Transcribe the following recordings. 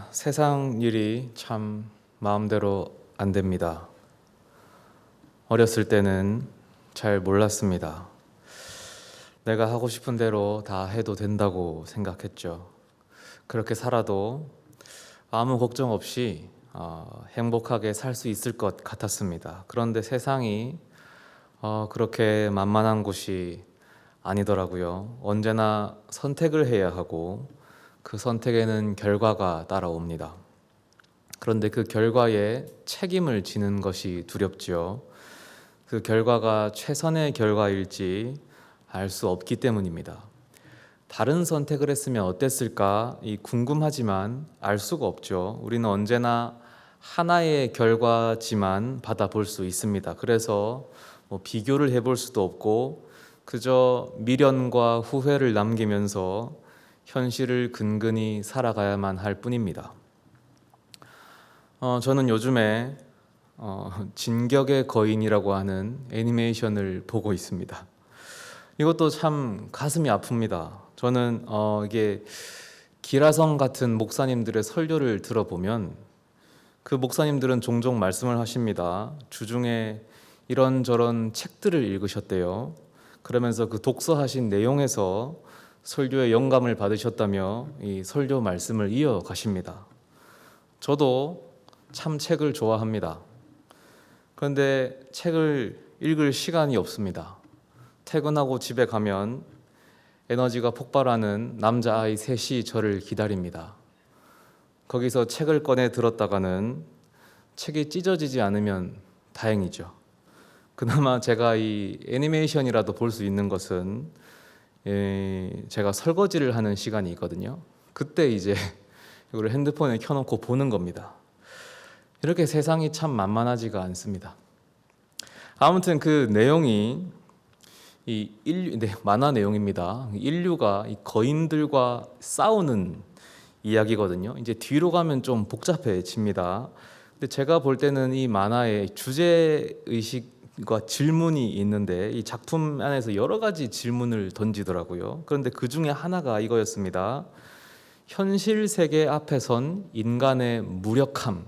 세상 일이 참 마음대로 안 됩니다. 어렸을 때는 잘 몰랐습니다. 내가 하고 싶은 대로 다 해도 된다고 생각했죠. 그렇게 살아도 아무 걱정 없이 행복하게 살 수 있을 것 같았습니다. 그런데 세상이 그렇게 만만한 곳이 아니더라고요. 언제나 선택을 해야 하고 그 선택에는 결과가 따라옵니다. 그런데 그 결과에 책임을 지는 것이 두렵지요. 그 결과가 최선의 결과일지 알 수 없기 때문입니다. 다른 선택을 했으면 어땠을까 궁금하지만 알 수가 없죠. 우리는 언제나 하나의 결과지만 받아볼 수 있습니다. 그래서 비교를 해볼 수도 없고 그저 미련과 후회를 남기면서 현실을 근근히 살아가야만 할 뿐입니다. 저는 요즘에 진격의 거인이라고 하는 애니메이션을 보고 있습니다. 이것도 참 가슴이 아픕니다. 저는 이게 기라성 같은 목사님들의 설교를 들어보면 그 목사님들은 종종 말씀을 하십니다. 주중에 이런저런 책들을 읽으셨대요. 그러면서 그 독서하신 내용에서 설교에 영감을 받으셨다며 이 설교 말씀을 이어가십니다. 저도 참 책을 좋아합니다. 그런데 책을 읽을 시간이 없습니다. 퇴근하고 집에 가면 에너지가 폭발하는 남자아이 셋이 저를 기다립니다. 거기서 책을 꺼내 들었다가는 책이 찢어지지 않으면 다행이죠. 그나마 제가 이 애니메이션이라도 볼 수 있는 것은 제가 설거지를 하는 시간이 있거든요. 그때 이제 이걸 핸드폰에 켜놓고 보는 겁니다. 이렇게 세상이 참 만만하지가 않습니다. 아무튼 그 내용이 만화 내용입니다. 인류가 이 거인들과 싸우는 이야기거든요. 이제 뒤로 가면 좀 복잡해집니다. 근데 제가 볼 때는 이 만화의 주제 의식과 질문이 있는데 이 작품 안에서 여러 가지 질문을 던지더라고요. 그런데 그 중에 하나가 이거였습니다. 현실 세계 앞에 선 인간의 무력함.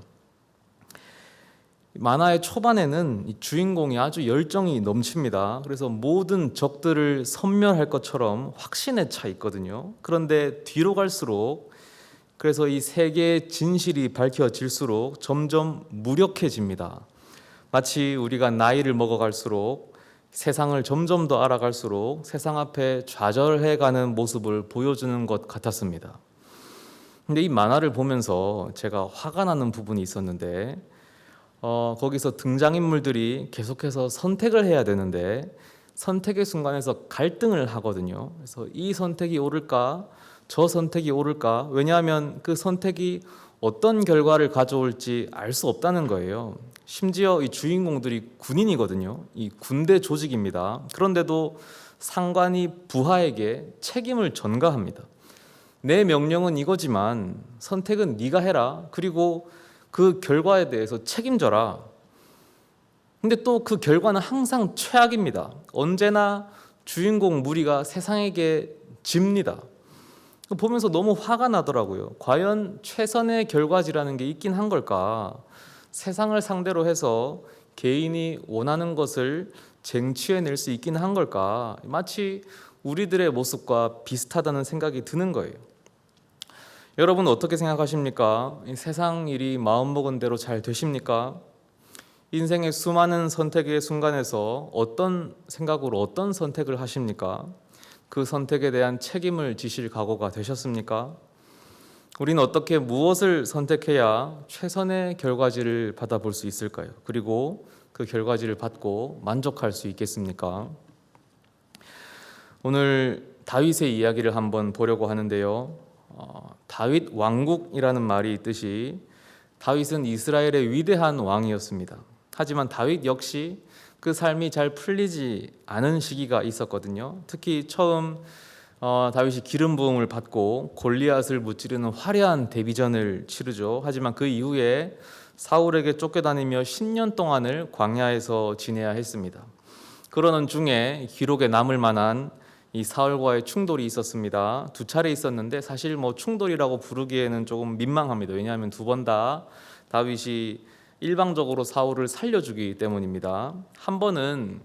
만화의 초반에는 이 주인공이 아주 열정이 넘칩니다. 그래서 모든 적들을 섬멸할 것처럼 확신에 차 있거든요. 그런데 뒤로 갈수록 그래서 이 세계의 진실이 밝혀질수록 점점 무력해집니다. 마치 우리가 나이를 먹어갈수록 세상을 점점 더 알아갈수록 세상 앞에 좌절해가는 모습을 보여주는 것 같았습니다. 근데 이 만화를 보면서 제가 화가 나는 부분이 있었는데 거기서 등장인물들이 계속해서 선택을 해야 되는데 선택의 순간에서 갈등을 하거든요. 그래서 이 선택이 옳을까? 저 선택이 옳을까? 왜냐하면 그 선택이 어떤 결과를 가져올지 알 수 없다는 거예요. 심지어 이 주인공들이 군인이거든요. 이 군대 조직입니다. 그런데도 상관이 부하에게 책임을 전가합니다. 내 명령은 이거지만 선택은 네가 해라. 그리고 그 결과에 대해서 책임져라. 근데 또 그 결과는 항상 최악입니다. 언제나 주인공 무리가 세상에게 집니다. 보면서 너무 화가 나더라고요. 과연 최선의 결과지라는 게 있긴 한 걸까? 세상을 상대로 해서 개인이 원하는 것을 쟁취해낼 수 있긴 한 걸까? 마치 우리들의 모습과 비슷하다는 생각이 드는 거예요. 여러분 어떻게 생각하십니까? 세상 일이 마음먹은 대로 잘 되십니까? 인생의 수많은 선택의 순간에서 어떤 생각으로 어떤 선택을 하십니까? 그 선택에 대한 책임을 지실 각오가 되셨습니까? 우리는 어떻게 무엇을 선택해야 최선의 결과지를 받아볼 수 있을까요? 그리고 그 결과지를 받고 만족할 수 있겠습니까? 오늘 다윗의 이야기를 한번 보려고 하는데요. 다윗 왕국이라는 말이 있듯이 다윗은 이스라엘의 위대한 왕이었습니다. 하지만 다윗 역시 그 삶이 잘 풀리지 않은 시기가 있었거든요. 특히 처음 다윗이 기름 부음을 받고 골리앗을 무찌르는 화려한 데뷔전을 치르죠. 하지만 그 이후에 사울에게 쫓겨다니며 10년 동안을 광야에서 지내야 했습니다. 그러는 중에 기록에 남을 만한 이 사울과의 충돌이 있었습니다. 두 차례 있었는데 사실 뭐 충돌이라고 부르기에는 조금 민망합니다. 왜냐하면 두 번 다 다윗이 일방적으로 사울을 살려주기 때문입니다. 한 번은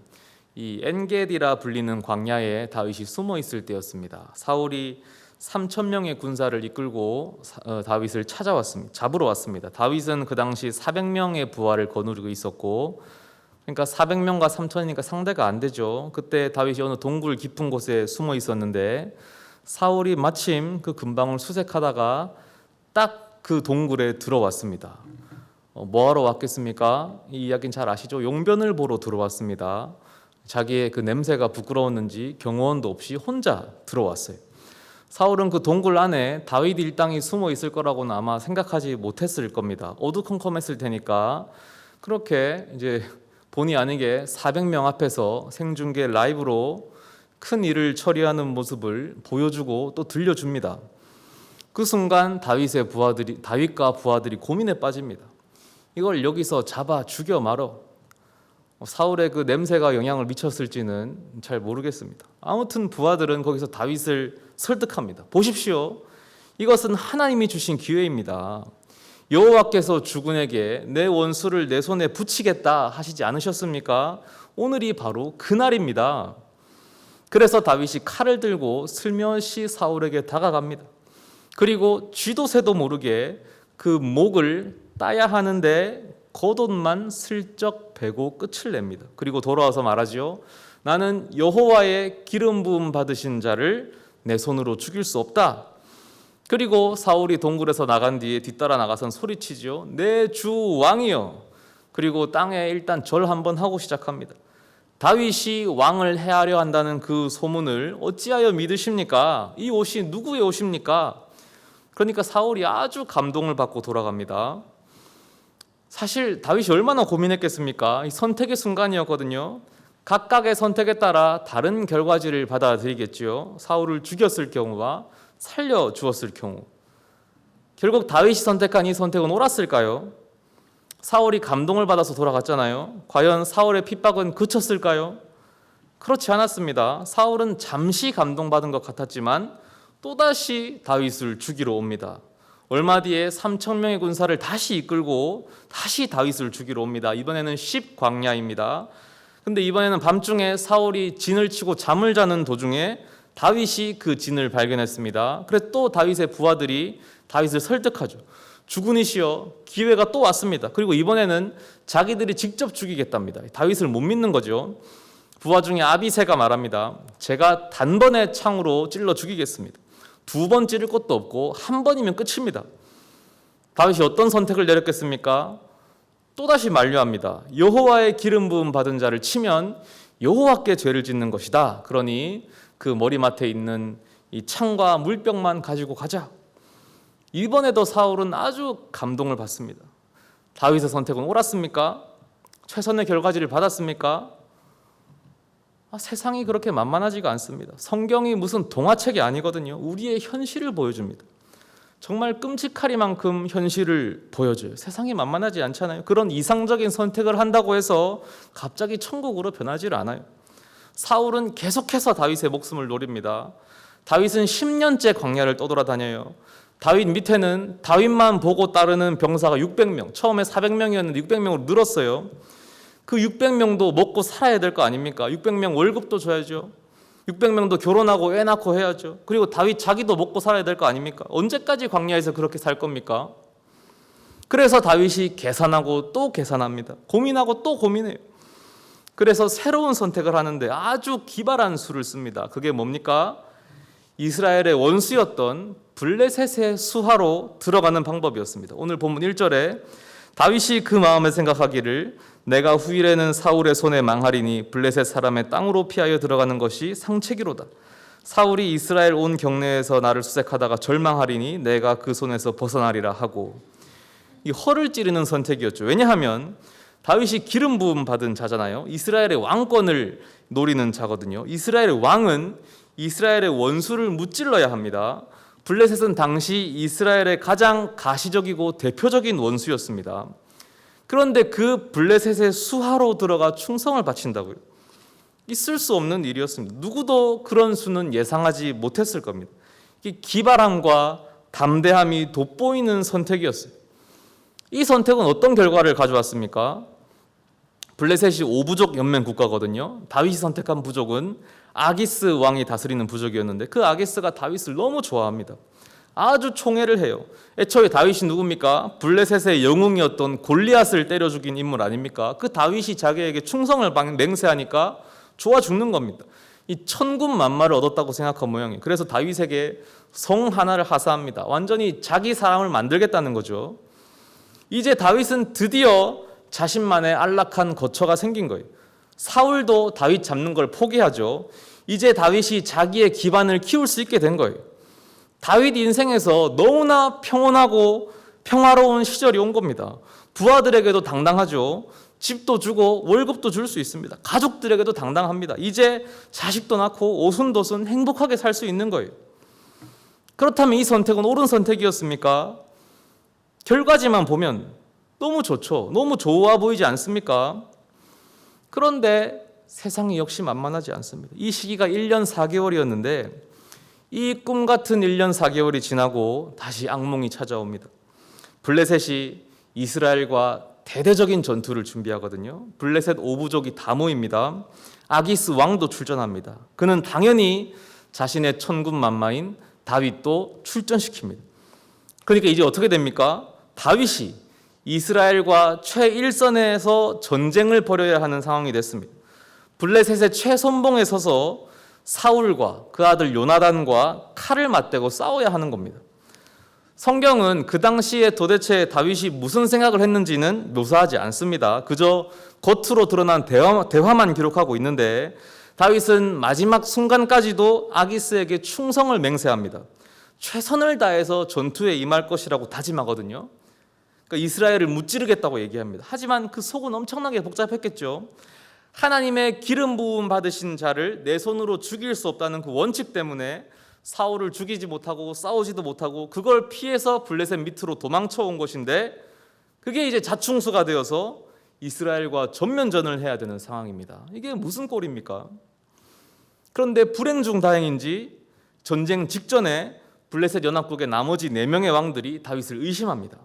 이 엔게디라 불리는 광야에 다윗이 숨어 있을 때였습니다. 사울이 3,000명의 군사를 이끌고 다윗을 찾아왔습니다. 잡으러 왔습니다. 다윗은 그 당시 400명의 부하를 거느리고 있었고, 그러니까 400명과 3,000이니까 상대가 안 되죠. 그때 다윗이 어느 동굴 깊은 곳에 숨어 있었는데 사울이 마침 그 근방을 수색하다가 딱 그 동굴에 들어왔습니다. 뭐하러 왔겠습니까? 이 이야기는 잘 아시죠? 용변을 보러 들어왔습니다. 자기의 그 냄새가 부끄러웠는지 경호원도 없이 혼자 들어왔어요. 사울은 그 동굴 안에 다윗 일당이 숨어 있을 거라고는 아마 생각하지 못했을 겁니다. 어두컴컴했을 테니까 그렇게 이제 본의 아니게 400명 앞에서 생중계 라이브로 큰 일을 처리하는 모습을 보여주고 또 들려줍니다. 그 순간 다윗과 부하들이 고민에 빠집니다. 이걸 여기서 잡아 죽여 말어. 사울의 그 냄새가 영향을 미쳤을지는 잘 모르겠습니다. 아무튼 부하들은 거기서 다윗을 설득합니다. 보십시오. 이것은 하나님이 주신 기회입니다. 여호와께서 주군에게 내 원수를 내 손에 붙이겠다 하시지 않으셨습니까? 오늘이 바로 그날입니다. 그래서 다윗이 칼을 들고 슬며시 사울에게 다가갑니다. 그리고 쥐도 새도 모르게 그 목을 따야 하는데 겉옷만 슬쩍 베고 끝을 냅니다. 그리고 돌아와서 말하죠. 나는 여호와의 기름 부음 받으신 자를 내 손으로 죽일 수 없다. 그리고 사울이 동굴에서 나간 뒤에 뒤따라 나가선 소리치죠. 내 주 왕이여. 그리고 땅에 일단 절 한번 하고 시작합니다. 다윗이 왕을 해하려 한다는 그 소문을 어찌하여 믿으십니까? 이 옷이 누구의 옷입니까? 그러니까 사울이 아주 감동을 받고 돌아갑니다. 사실 다윗이 얼마나 고민했겠습니까? 이 선택의 순간이었거든요. 각각의 선택에 따라 다른 결과지를 받아들이겠지요. 사울을 죽였을 경우와 살려주었을 경우. 결국 다윗이 선택한 이 선택은 옳았을까요? 사울이 감동을 받아서 돌아갔잖아요. 과연 사울의 핍박은 그쳤을까요? 그렇지 않았습니다. 사울은 잠시 감동받은 것 같았지만 또다시 다윗을 죽이러 옵니다. 얼마 뒤에 3,000명의 군사를 다시 이끌고 다시 다윗을 죽이러 옵니다. 이번에는 10광야입니다. 근데 이번에는 밤중에 사울이 진을 치고 잠을 자는 도중에 다윗이 그 진을 발견했습니다. 그래서 또 다윗의 부하들이 다윗을 설득하죠. 주군이시여, 기회가 또 왔습니다. 그리고 이번에는 자기들이 직접 죽이겠답니다. 다윗을 못 믿는 거죠. 부하 중에 아비새가 말합니다. 제가 단번에 창으로 찔러 죽이겠습니다. 2번 찌를 것도 없고 한 번이면 끝입니다. 다윗이 어떤 선택을 내렸겠습니까? 또다시 만류합니다. 여호와의 기름 부음 받은 자를 치면 여호와께 죄를 짓는 것이다. 그러니 그 머리맡에 있는 이 창과 물병만 가지고 가자. 이번에도 사울은 아주 감동을 받습니다. 다윗의 선택은 옳았습니까? 최선의 결과지를 받았습니까? 세상이 그렇게 만만하지가 않습니다. 성경이 무슨 동화책이 아니거든요. 우리의 현실을 보여줍니다. 정말 끔찍하리만큼 현실을 보여줘요. 세상이 만만하지 않잖아요. 그런 이상적인 선택을 한다고 해서 갑자기 천국으로 변하지 않아요. 사울은 계속해서 다윗의 목숨을 노립니다. 다윗은 10년째 광야를 떠돌아다녀요. 다윗 밑에는 다윗만 보고 따르는 병사가 600명, 처음에 400명이었는데 600명으로 늘었어요. 그 600명도 먹고 살아야 될 거 아닙니까? 600명 월급도 줘야죠. 600명도 결혼하고 애 낳고 해야죠. 그리고 다윗 자기도 먹고 살아야 될 거 아닙니까? 언제까지 광야에서 그렇게 살 겁니까? 그래서 다윗이 계산하고 또 계산합니다. 고민하고 또 고민해요. 그래서 새로운 선택을 하는데 아주 기발한 수를 씁니다. 그게 뭡니까? 이스라엘의 원수였던 블레셋의 수하로 들어가는 방법이었습니다. 오늘 본문 1절에 다윗이 그 마음에 생각하기를 내가 후일에는 사울의 손에 망하리니 블레셋 사람의 땅으로 피하여 들어가는 것이 상책이로다. 사울이 이스라엘 온 경내에서 나를 수색하다가 절망하리니 내가 그 손에서 벗어나리라 하고, 이 허를 찌르는 선택이었죠. 왜냐하면 다윗이 기름 부음 받은 자잖아요. 이스라엘의 왕권을 노리는 자거든요. 이스라엘의 왕은 이스라엘의 원수를 무찔러야 합니다. 블레셋은 당시 이스라엘의 가장 가시적이고 대표적인 원수였습니다. 그런데 그 블레셋의 수하로 들어가 충성을 바친다고요. 있을 수 없는 일이었습니다. 누구도 그런 수는 예상하지 못했을 겁니다. 기발함과 담대함이 돋보이는 선택이었어요. 이 선택은 어떤 결과를 가져왔습니까? 블레셋이 5부족 연맹 국가거든요. 다윗이 선택한 부족은 아기스 왕이 다스리는 부족이었는데 그 아기스가 다윗을 너무 좋아합니다. 아주 총애를 해요. 애초에 다윗이 누굽니까? 블레셋의 영웅이었던 골리앗을 때려 죽인 인물 아닙니까? 그 다윗이 자기에게 충성을 맹세하니까 좋아 죽는 겁니다. 이 천군만마를 얻었다고 생각한 모양이에요. 그래서 다윗에게 성 하나를 하사합니다. 완전히 자기 사람을 만들겠다는 거죠. 이제 다윗은 드디어 자신만의 안락한 거처가 생긴 거예요. 사울도 다윗 잡는 걸 포기하죠. 이제 다윗이 자기의 기반을 키울 수 있게 된 거예요. 다윗 인생에서 너무나 평온하고 평화로운 시절이 온 겁니다. 부하들에게도 당당하죠. 집도 주고 월급도 줄 수 있습니다. 가족들에게도 당당합니다. 이제 자식도 낳고 오순도순 행복하게 살 수 있는 거예요. 그렇다면 이 선택은 옳은 선택이었습니까? 결과지만 보면 너무 좋죠. 너무 좋아 보이지 않습니까? 그런데 세상이 역시 만만하지 않습니다. 이 시기가 1년 4개월이었는데 이 꿈 같은 1년 4개월이 지나고 다시 악몽이 찾아옵니다. 블레셋이 이스라엘과 대대적인 전투를 준비하거든요. 블레셋 5부족이 다 모입니다. 아기스 왕도 출전합니다. 그는 당연히 자신의 천군만마인 다윗도 출전시킵니다. 그러니까 이제 어떻게 됩니까? 다윗이 이스라엘과 최일선에서 전쟁을 벌여야 하는 상황이 됐습니다. 블레셋의 최선봉에 서서 사울과 그 아들 요나단과 칼을 맞대고 싸워야 하는 겁니다. 성경은 그 당시에 도대체 다윗이 무슨 생각을 했는지는 묘사하지 않습니다. 그저 겉으로 드러난 대화만 기록하고 있는데 다윗은 마지막 순간까지도 아기스에게 충성을 맹세합니다. 최선을 다해서 전투에 임할 것이라고 다짐하거든요. 그러니까 이스라엘을 무찌르겠다고 얘기합니다. 하지만 그 속은 엄청나게 복잡했겠죠. 하나님의 기름 부음 받으신 자를 내 손으로 죽일 수 없다는 그 원칙 때문에 사울을 죽이지 못하고 싸우지도 못하고 그걸 피해서 블레셋 밑으로 도망쳐 온 것인데 그게 이제 자충수가 되어서 이스라엘과 전면전을 해야 되는 상황입니다. 이게 무슨 꼴입니까? 그런데 불행 중 다행인지 전쟁 직전에 블레셋 연합국의 나머지 4명의 왕들이 다윗을 의심합니다.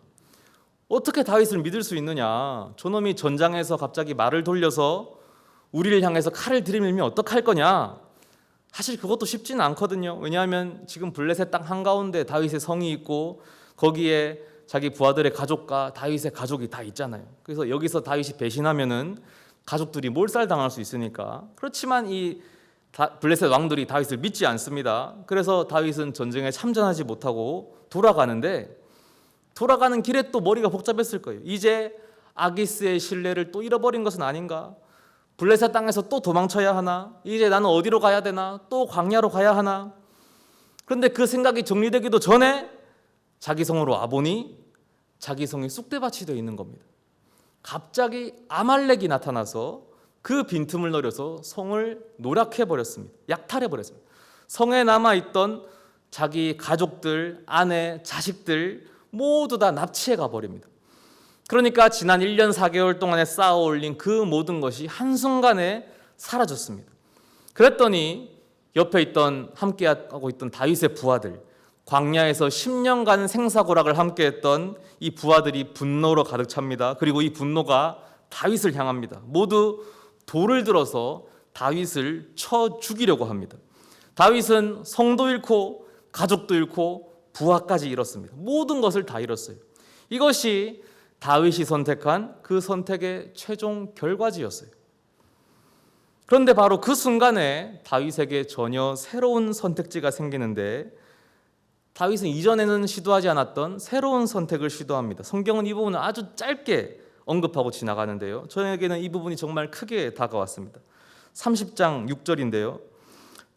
어떻게 다윗을 믿을 수 있느냐? 저놈이 전장에서 갑자기 말을 돌려서 우리를 향해서 칼을 들이밀면 어떡할 거냐? 사실 그것도 쉽지는 않거든요. 왜냐하면 지금 블레셋 땅 한가운데 다윗의 성이 있고 거기에 자기 부하들의 가족과 다윗의 가족이 다 있잖아요. 그래서 여기서 다윗이 배신하면은 가족들이 몰살당할 수 있으니까. 그렇지만 이 블레셋 왕들이 다윗을 믿지 않습니다. 그래서 다윗은 전쟁에 참전하지 못하고 돌아가는데 돌아가는 길에 또 머리가 복잡했을 거예요. 이제 아기스의 신뢰를 또 잃어버린 것은 아닌가? 블레셋 땅에서 또 도망쳐야 하나? 이제 나는 어디로 가야 되나? 또 광야로 가야 하나? 그런데 그 생각이 정리되기도 전에 자기 성으로 와보니 자기 성이 쑥대밭이 되어 있는 겁니다. 갑자기 아말렉이 나타나서 그 빈틈을 노려서 성을 노략해버렸습니다. 약탈해버렸습니다. 성에 남아있던 자기 가족들, 아내, 자식들 모두 다 납치해 가버립니다. 그러니까 지난 1년 4개월 동안에 쌓아 올린 그 모든 것이 한순간에 사라졌습니다. 그랬더니 옆에 있던 함께하고 있던 다윗의 부하들, 광야에서 10년간 생사고락을 함께했던 이 부하들이 분노로 가득 찹니다. 그리고 이 분노가 다윗을 향합니다. 모두 돌을 들어서 다윗을 쳐 죽이려고 합니다. 다윗은 성도 잃고 가족도 잃고 부하까지 잃었습니다. 모든 것을 다 잃었어요. 이것이 다윗이 선택한 그 선택의 최종 결과지였어요. 그런데 바로 그 순간에 다윗에게 전혀 새로운 선택지가 생기는데 다윗은 이전에는 시도하지 않았던 새로운 선택을 시도합니다. 성경은 이 부분을 아주 짧게 언급하고 지나가는데요. 저에게는 이 부분이 정말 크게 다가왔습니다. 30장 6절인데요.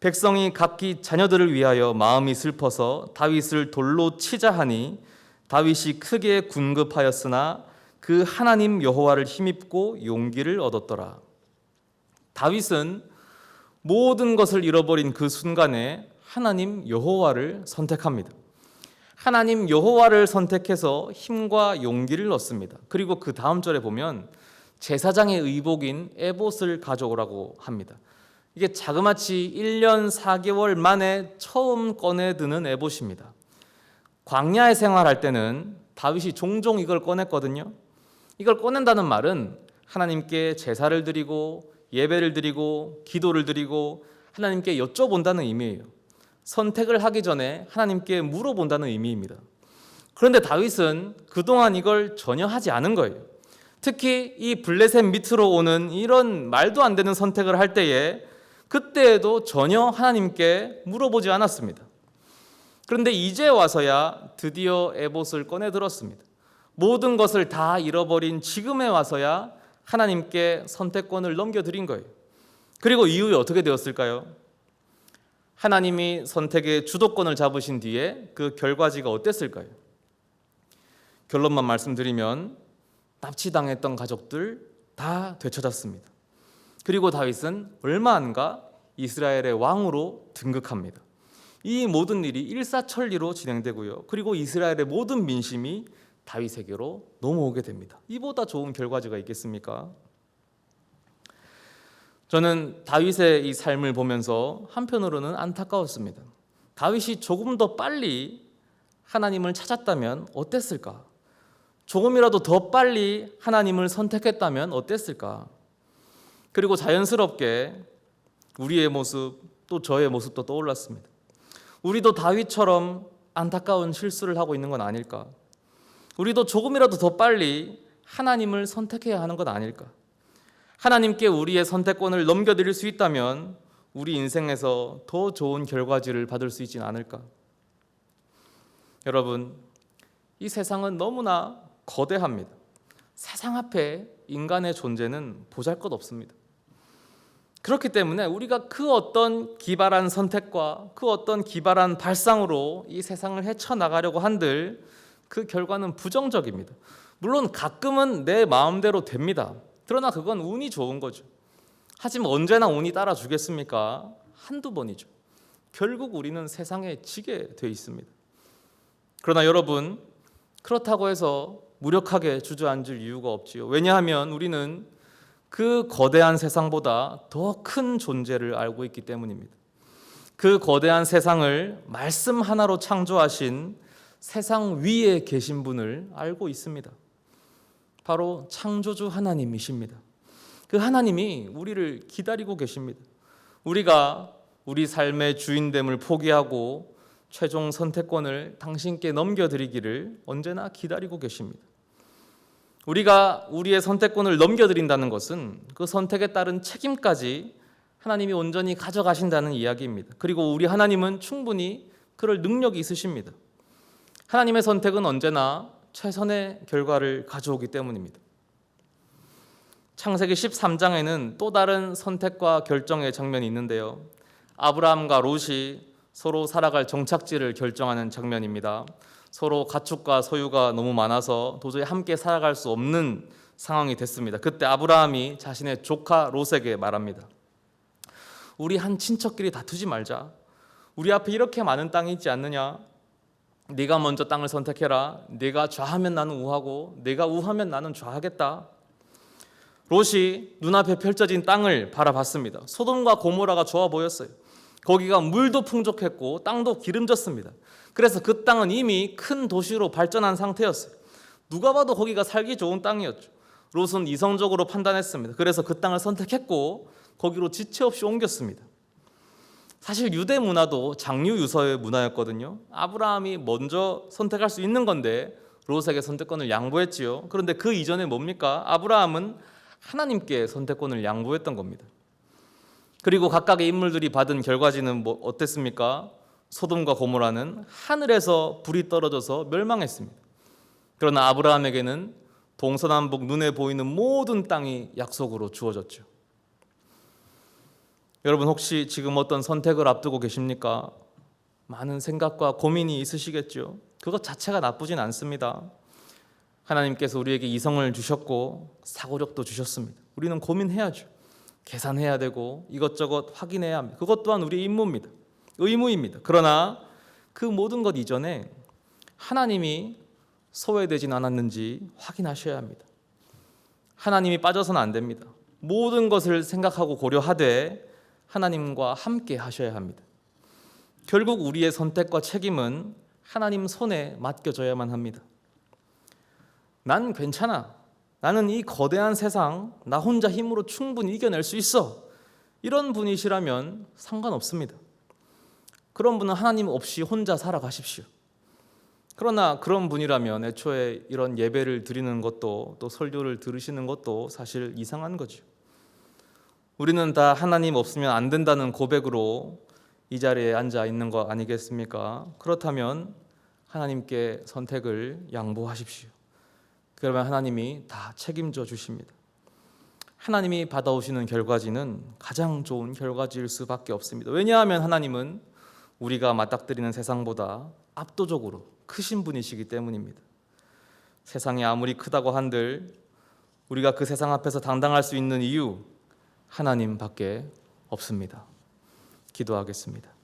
백성이 각기 자녀들을 위하여 마음이 슬퍼서 다윗을 돌로 치자 하니 다윗이 크게 군급하였으나 그 하나님 여호와를 힘입고 용기를 얻었더라. 다윗은 모든 것을 잃어버린 그 순간에 하나님 여호와를 선택합니다. 하나님 여호와를 선택해서 힘과 용기를 얻습니다. 그리고 그 다음 절에 보면 제사장의 의복인 에봇을 가져오라고 합니다. 이게 자그마치 1년 4개월 만에 처음 꺼내드는 에봇입니다. 광야에 생활할 때는 다윗이 종종 이걸 꺼냈거든요. 이걸 꺼낸다는 말은 하나님께 제사를 드리고 예배를 드리고 기도를 드리고 하나님께 여쭤본다는 의미예요. 선택을 하기 전에 하나님께 물어본다는 의미입니다. 그런데 다윗은 그동안 이걸 전혀 하지 않은 거예요. 특히 이 블레셋 밑으로 오는 이런 말도 안 되는 선택을 할 때에 그때에도 전혀 하나님께 물어보지 않았습니다. 그런데 이제 와서야 드디어 에봇을 꺼내 들었습니다. 모든 것을 다 잃어버린 지금에 와서야 하나님께 선택권을 넘겨드린 거예요. 그리고 이후에 어떻게 되었을까요? 하나님이 선택의 주도권을 잡으신 뒤에 그 결과지가 어땠을까요? 결론만 말씀드리면 납치당했던 가족들 다 되찾았습니다. 그리고 다윗은 얼마 안 가 이스라엘의 왕으로 등극합니다. 이 모든 일이 일사천리로 진행되고요. 그리고 이스라엘의 모든 민심이 다윗에게로 넘어오게 됩니다. 이보다 좋은 결과지가 있겠습니까? 저는 다윗의 이 삶을 보면서 한편으로는 안타까웠습니다. 다윗이 조금 더 빨리 하나님을 찾았다면 어땠을까? 조금이라도 더 빨리 하나님을 선택했다면 어땠을까? 그리고 자연스럽게 우리의 모습, 또 저의 모습도 떠올랐습니다. 우리도 다윗처럼 안타까운 실수를 하고 있는 건 아닐까? 우리도 조금이라도 더 빨리 하나님을 선택해야 하는 것 아닐까? 하나님께 우리의 선택권을 넘겨드릴 수 있다면 우리 인생에서 더 좋은 결과지를 받을 수 있지는 않을까? 여러분, 이 세상은 너무나 거대합니다. 세상 앞에 인간의 존재는 보잘것없습니다. 그렇기 때문에 우리가 그 어떤 기발한 선택과 그 어떤 기발한 발상으로 이 세상을 헤쳐나가려고 한들 그 결과는 부정적입니다. 물론 가끔은 내 마음대로 됩니다. 그러나 그건 운이 좋은 거죠. 하지만 언제나 운이 따라주겠습니까? 한두 번이죠. 결국 우리는 세상에 지게 돼 있습니다. 그러나 여러분, 그렇다고 해서 무력하게 주저앉을 이유가 없지요. 왜냐하면 우리는 그 거대한 세상보다 더 큰 존재를 알고 있기 때문입니다. 그 거대한 세상을 말씀 하나로 창조하신 세상 위에 계신 분을 알고 있습니다. 바로 창조주 하나님이십니다. 그 하나님이 우리를 기다리고 계십니다. 우리가 우리 삶의 주인됨을 포기하고 최종 선택권을 당신께 넘겨드리기를 언제나 기다리고 계십니다. 우리가 우리의 선택권을 넘겨드린다는 것은 그 선택에 따른 책임까지 하나님이 온전히 가져가신다는 이야기입니다. 그리고 우리 하나님은 충분히 그럴 능력이 있으십니다. 하나님의 선택은 언제나 최선의 결과를 가져오기 때문입니다. 창세기 13장에는 또 다른 선택과 결정의 장면이 있는데요. 아브라함과 롯이 서로 살아갈 정착지를 결정하는 장면입니다. 서로 가축과 소유가 너무 많아서 도저히 함께 살아갈 수 없는 상황이 됐습니다. 그때 아브라함이 자신의 조카 롯에게 말합니다. 우리 한 친척끼리 다투지 말자. 우리 앞에 이렇게 많은 땅이 있지 않느냐? 네가 먼저 땅을 선택해라. 네가 좌하면 나는 우하고 네가 우하면 나는 좌하겠다. 롯이 눈앞에 펼쳐진 땅을 바라봤습니다. 소돔과 고모라가 좋아 보였어요. 거기가 물도 풍족했고 땅도 기름졌습니다. 그래서 그 땅은 이미 큰 도시로 발전한 상태였어요. 누가 봐도 거기가 살기 좋은 땅이었죠. 롯은 이성적으로 판단했습니다. 그래서 그 땅을 선택했고 거기로 지체 없이 옮겼습니다. 사실 유대 문화도 장유유서의 문화였거든요. 아브라함이 먼저 선택할 수 있는 건데 롯에게 선택권을 양보했지요. 그런데 그 이전에 뭡니까? 아브라함은 하나님께 선택권을 양보했던 겁니다. 그리고 각각의 인물들이 받은 결과지는 어땠습니까? 소돔과 고모라는 하늘에서 불이 떨어져서 멸망했습니다. 그러나 아브라함에게는 동서남북 눈에 보이는 모든 땅이 약속으로 주어졌죠. 여러분 혹시 지금 어떤 선택을 앞두고 계십니까? 많은 생각과 고민이 있으시겠죠. 그것 자체가 나쁘진 않습니다. 하나님께서 우리에게 이성을 주셨고 사고력도 주셨습니다. 우리는 고민해야죠. 계산해야 되고 이것저것 확인해야 합니다. 그것 또한 우리의 임무입니다. 의무입니다. 그러나 그 모든 것 이전에 하나님이 소외되진 않았는지 확인하셔야 합니다. 하나님이 빠져서는 안 됩니다. 모든 것을 생각하고 고려하되 하나님과 함께 하셔야 합니다. 결국 우리의 선택과 책임은 하나님 손에 맡겨져야만 합니다. 난 괜찮아. 나는 이 거대한 세상 나 혼자 힘으로 충분히 이겨낼 수 있어. 이런 분이시라면 상관없습니다. 그런 분은 하나님 없이 혼자 살아가십시오. 그러나 그런 분이라면 애초에 이런 예배를 드리는 것도 또 설교를 들으시는 것도 사실 이상한 거죠. 우리는 다 하나님 없으면 안 된다는 고백으로 이 자리에 앉아 있는 거 아니겠습니까? 그렇다면 하나님께 선택을 양보하십시오. 그러면 하나님이 다 책임져 주십니다. 하나님이 받아오시는 결과지는 가장 좋은 결과지일 수밖에 없습니다. 왜냐하면 하나님은 우리가 맞닥뜨리는 세상보다 압도적으로 크신 분이시기 때문입니다. 세상이 아무리 크다고 한들 우리가 그 세상 앞에서 당당할 수 있는 이유 하나님밖에 없습니다. 기도하겠습니다.